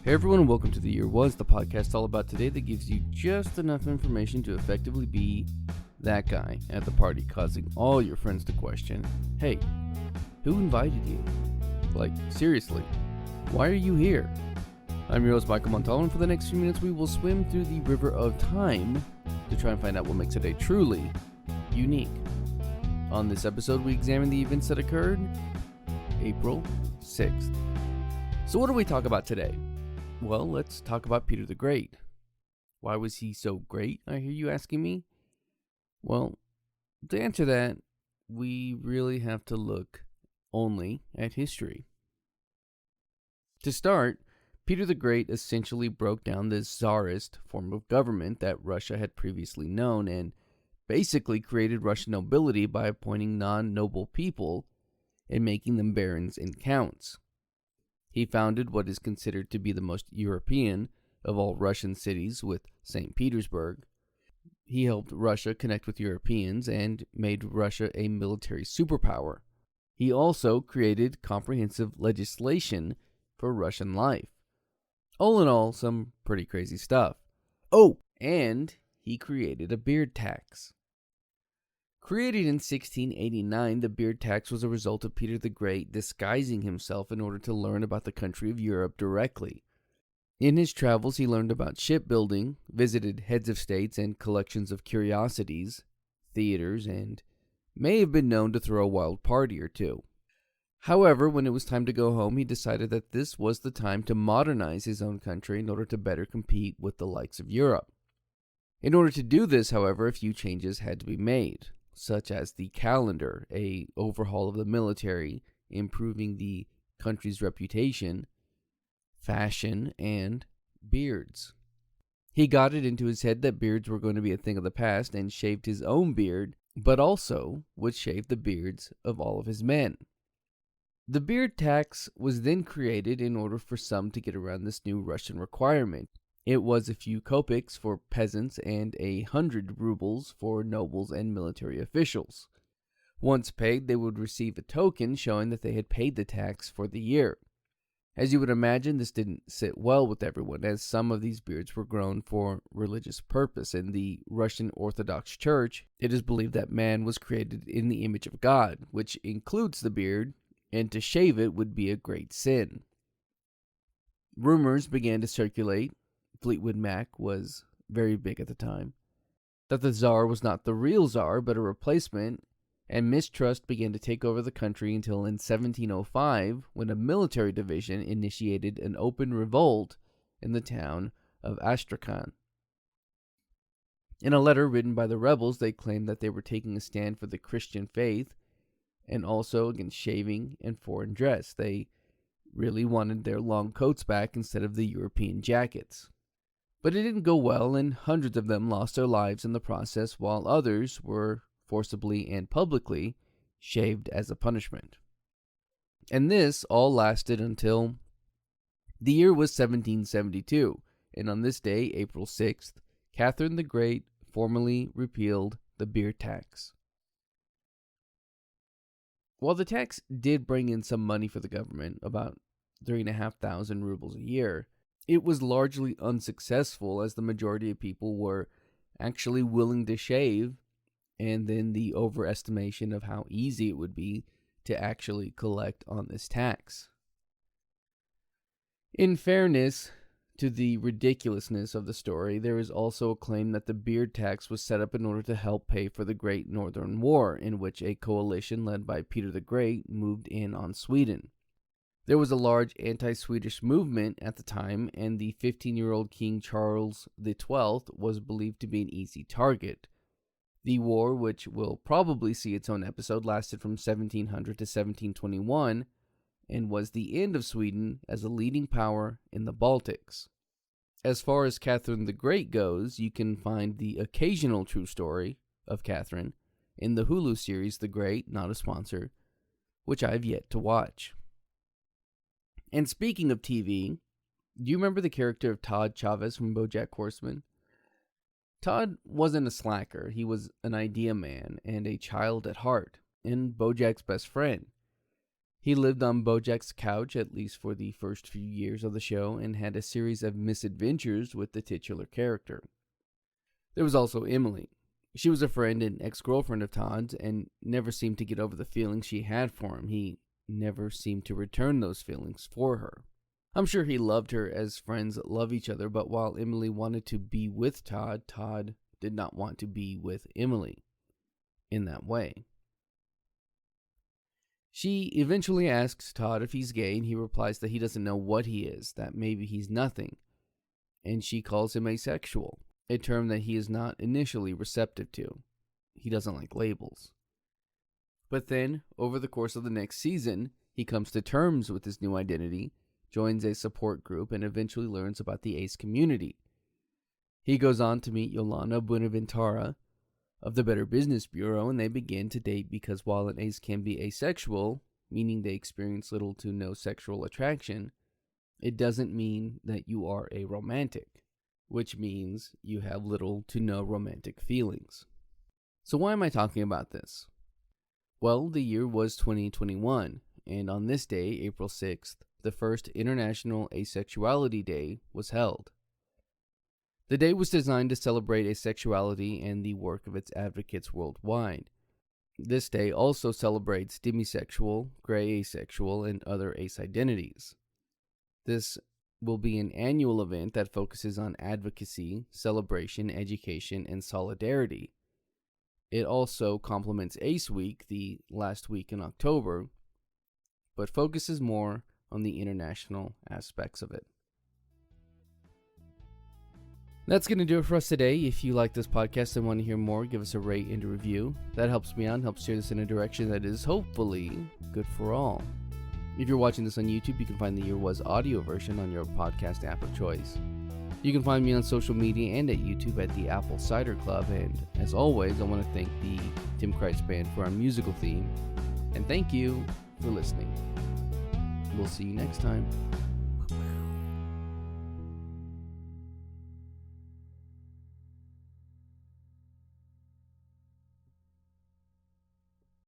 Hey everyone, and welcome to The Year Was, the podcast all about today that gives you just enough information to effectively be that guy at the party, causing all your friends to question, hey, who invited you? Like, seriously, why are you here? I'm your host, Michael Montalvo, and for the next few minutes we will swim through the river of time to try and find out what makes a day truly unique. On this episode, we examine the events that occurred April 6th. So what do we talk about today? Well, let's talk about Peter the Great. Why was he so great, I hear you asking me? Well, to answer that, we really have to look only at history. To start, Peter the Great essentially broke down the czarist form of government that Russia had previously known and basically created Russian nobility by appointing non-noble people and making them barons and counts. He founded what is considered to be the most European of all Russian cities with St. Petersburg. He helped Russia connect with Europeans and made Russia a military superpower. He also created comprehensive legislation for Russian life. All in all, some pretty crazy stuff. Oh, and he created a beard tax. Created in 1689, the beard tax was a result of Peter the Great disguising himself in order to learn about the country of Europe directly. In his travels, he learned about shipbuilding, visited heads of states and collections of curiosities, theaters, and may have been known to throw a wild party or two. However, when it was time to go home, he decided that this was the time to modernize his own country in order to better compete with the likes of Europe. In order to do this, however, a few changes had to be made, such as the calendar, a overhaul of the military, improving the country's reputation, fashion, and beards. He got it into his head that beards were going to be a thing of the past and shaved his own beard, but also would shave the beards of all of his men. The beard tax was then created in order for some to get around this new Russian requirement. It was a few kopecks for peasants and 100 rubles for nobles and military officials. Once paid, they would receive a token showing that they had paid the tax for the year. As you would imagine, this didn't sit well with everyone, as some of these beards were grown for religious purpose. In the Russian Orthodox Church, it is believed that man was created in the image of God, which includes the beard, and to shave it would be a great sin. Rumors began to circulate. Fleetwood Mac was very big at the time, that the Tsar was not the real Tsar, but a replacement, and mistrust began to take over the country until in 1705, when a military division initiated an open revolt in the town of Astrakhan. In a letter written by the rebels, they claimed that they were taking a stand for the Christian faith and also against shaving and foreign dress. They really wanted their long coats back instead of the European jackets. But it didn't go well, and hundreds of them lost their lives in the process, while others were forcibly and publicly shaved as a punishment. And this all lasted until the year was 1772, and on this day, April 6th, Catherine the Great formally repealed the beard tax. While the tax did bring in some money for the government, about 3,500 rubles a year, it was largely unsuccessful, as the majority of people were actually willing to shave, and then the overestimation of how easy it would be to actually collect on this tax. In fairness to the ridiculousness of the story, there is also a claim that the beard tax was set up in order to help pay for the Great Northern War, in which a coalition led by Peter the Great moved in on Sweden. There was a large anti-Swedish movement at the time, and the 15-year-old King Charles XII was believed to be an easy target. The war, which will probably see its own episode, lasted from 1700 to 1721, and was the end of Sweden as a leading power in the Baltics. As far as Catherine the Great goes, you can find the occasional true story of Catherine in the Hulu series The Great, not a sponsor, which I've yet to watch. And speaking of TV, do you remember the character of Todd Chavez from Bojack Horseman? Todd wasn't a slacker. He was an idea man and a child at heart, and Bojack's best friend. He lived on Bojack's couch at least for the first few years of the show and had a series of misadventures with the titular character. There was also Emily. She was a friend and ex-girlfriend of Todd's and never seemed to get over the feelings she had for him. He never seemed to return those feelings for her. I'm sure he loved her as friends love each other, but while Emily wanted to be with Todd, Todd did not want to be with Emily in that way. She eventually asks Todd if he's gay, and he replies that he doesn't know what he is, that maybe he's nothing, and she calls him asexual, a term that he is not initially receptive to. He doesn't like labels. But then, over the course of the next season, he comes to terms with his new identity, joins a support group, and eventually learns about the ace community. He goes on to meet Yolanda Buenaventura of the Better Business Bureau, and they begin to date because while an ace can be asexual, meaning they experience little to no sexual attraction, it doesn't mean that you are a romantic, which means you have little to no romantic feelings. So why am I talking about this? Well, the year was 2021, and on this day, April 6th, the first International Asexuality Day was held. The day was designed to celebrate asexuality and the work of its advocates worldwide. This day also celebrates demisexual, gray asexual, and other ace identities. This will be an annual event that focuses on advocacy, celebration, education, and solidarity. It also complements Ace Week, the last week in October, but focuses more on the international aspects of it. That's going to do it for us today. If you like this podcast and want to hear more, give us a rate and a review. That helps me out and helps steer this in a direction that is hopefully good for all. If you're watching this on YouTube, you can find the Year Was audio version on your podcast app of choice. You can find me on social media and at YouTube at the Apple Cider Club. And as always, I want to thank the Tim Christ Band for our musical theme. And thank you for listening. We'll see you next time.